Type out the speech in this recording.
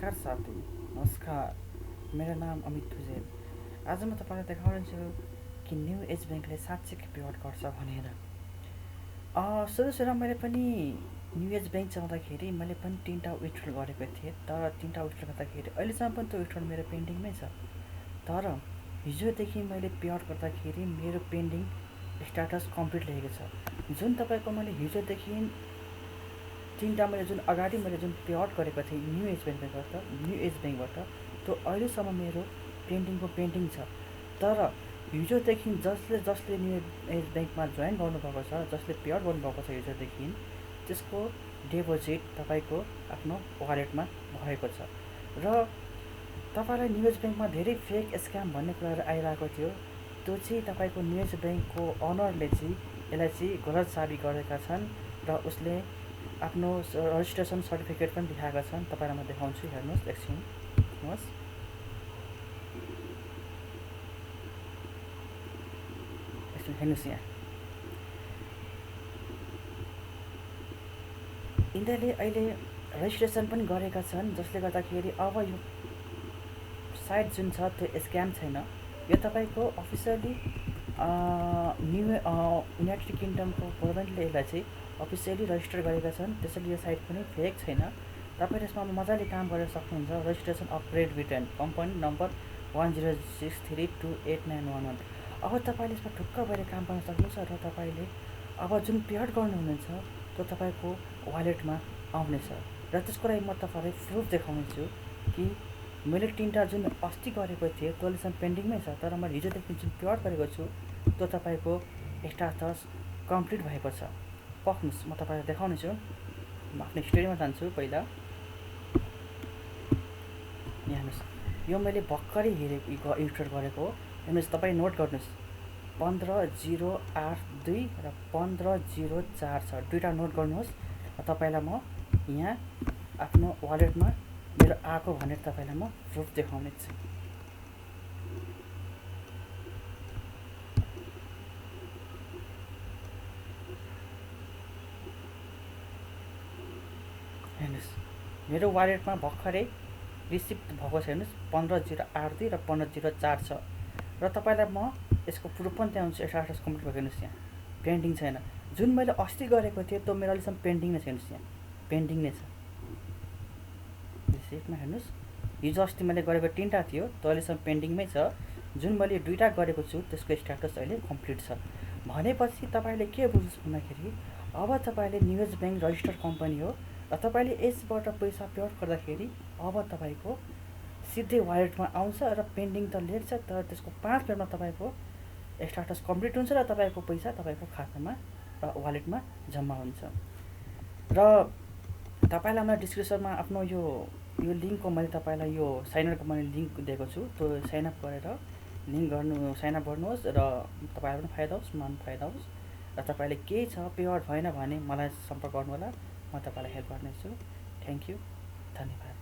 नमस्कार साथी, नमस्कार। मेरो नाम अमित भुजेल। आज म तपाईँलाई देखाउनेछु कि न्यू एज ब्याङ्कले साँच्चै पेआउट गर्छ भनेर। सुरु मैले पनि न्यू एज ब्याङ्क चलाउँदाखेरि मैले पनि 3टा विथड्रल गरेको थिएँ। तर 3टा विथड्रल गर्दाखेरि अहिलेसम्म पनि त्यो विथड्रल मेरो पेन्डिङमै छ। तर हिजोदेखि मैले पेआउट गर्दाखेरि मेरो पेन्डिङ स्ट्याटस कम्प्लिट लेखेको छ। जुन तपाईँको मैले हिजोदेखि 3टा मैले जुन अगाडि मैले जुन पेआउट गरेको थिएँ न्यू एज ब्याङ्कबाट त्यो अहिलेसम्म मेरो पेन्डिङ छ। तर हिजोदेखि जसले न्यू एज ब्याङ्कमा जोइन गर्नुभएको छ, जसले पेआउट गर्नुभएको छ हिजोदेखि, त्यसको डिपोजिट तपाईँको आफ्नो वालेटमा भएको छ। र तपाईँलाई न्यू एज ब्याङ्कमा धेरै फेक स्क्याम भन्ने कुराहरू आइरहेको थियो। त्यो चाहिँ तपाईँको न्यू एज ब्याङ्कको ओनरले चाहिँ यसलाई चाहिँ गलत साबित गरेका छन् र उसले आफ्नो रजिस्ट्रेसन सर्टिफिकेट पनि देखाएका छन्। तपाईँलाई म देखाउँछु, हेर्नुहोस् एकछिन। हेर्नुहोस्, हेर्नुहोस् यहाँ यिनीहरूले अहिले रजिस्ट्रेसन पनि गरेका छन्, जसले गर्दाखेरि अब यो साइट जुन छ त्यो स्क्याम छैन। यो तपाईँको अफिसियली युनाइटेड किङडमको गभर्मेन्टले यसलाई चाहिँ अफिसियली रजिस्टर गरेका छन्, त्यसैले यो साइट पनि फेक छैन। तपाईँले यसमा मजाले काम गर्न सक्नुहुन्छ। Registration of great Britain, company number 1063289111। अब तपाईँले यसमा ढुक्क भएर काम गर्न सक्नुहुन्छ र तपाईँले अब जुन पेआउट गर्नुहुनेछ त्यो तपाईँको वालेटमा आउनेछ। र त्यसको लागि म तपाईँलाई प्रुफ देखाउनेछु कि मैले 3टा जुन अस्ति गरेको थिएँ त्यो अहिलेसम्म पेन्डिङमै छ। तर मैले हिजोदेखि जुन पेआउट गरेको छु त्यो तपाईँको स्ट्याटस कम्प्लिट भएको छ। पक्नुहोस्, म तपाईँलाई देखाउनेछु। म आफ्नो स्टोरीमा जान्छु। पहिला यहाँ हेर्नुहोस्, यो मैले भर्खरै युट्युब गरेको हो। हेर्नुहोस्, तपाईँ नोट गर्नुहोस्, 15082 र 15004 छ। दुईवटा नोट गर्नुहोस् र तपाईँलाई म यहाँ आफ्नो वालेटमा मेरो आएको भनेर तपाईँलाई म प्रुफ देखाउने छु। हेर्नुहोस्, मेरो वालेटमा भर्खरै रिसिभ भएको छ। हेर्नुहोस्, 15082 र 15004 छ। र तपाईँलाई म यसको प्रुफ पनि देखाउँछु। स्ट्याटस कम्प्लिट भएको हेर्नुहोस्, यहाँ पेन्डिङ छैन। जुन मैले अस्ति गरेको थिएँ त्यो मेरो अहिलेसम्म पेन्डिङ नै छ। हेर्नुहोस्, यहाँ पेन्डिङ नै छ। रिसिभमा हेर्नुहोस्, हिजो अस्ति मैले गरेको 3टा थियो त्यो अहिलेसम्म पेन्डिङमै छ। जुन मैले 2टा गरेको छु त्यसको स्ट्याटस अहिले कम्प्लिट छ। भनेपछि तपाईँले के बुझ्नुहोस् भन्दाखेरि अब तपाईँले new age bank registered company हो र तपाईँले यसबाट पैसा पेआउट गर्दाखेरि अब तपाईँको सिधै वालेटमा आउँछ र पेन्डिङ त लेख्छ, तर त्यसको 5 मिनटमा तपाईँको स्ट्याटस कम्प्लिट हुन्छ र तपाईँको पैसा तपाईँको खातामा र वालेटमा जम्मा हुन्छ। र तपाईँलाई मैले डिस्क्रिप्सनमा आफ्नो यो लिङ्कको मैले तपाईँलाई यो साइनअपको मैले लिङ्क दिएको छु। त्यो साइनअप गरेर साइनअप गर्नुहोस् र तपाईँलाई पनि फाइदा होस्, मलाई पनि फाइदा होस्। र तपाईँले केही छ पेआउट भएन भने मलाई सम्पर्क गर्नुहोला, म तपाईँलाई हेल्प गर्नेछु। थ्याङ्क यू, धन्यवाद।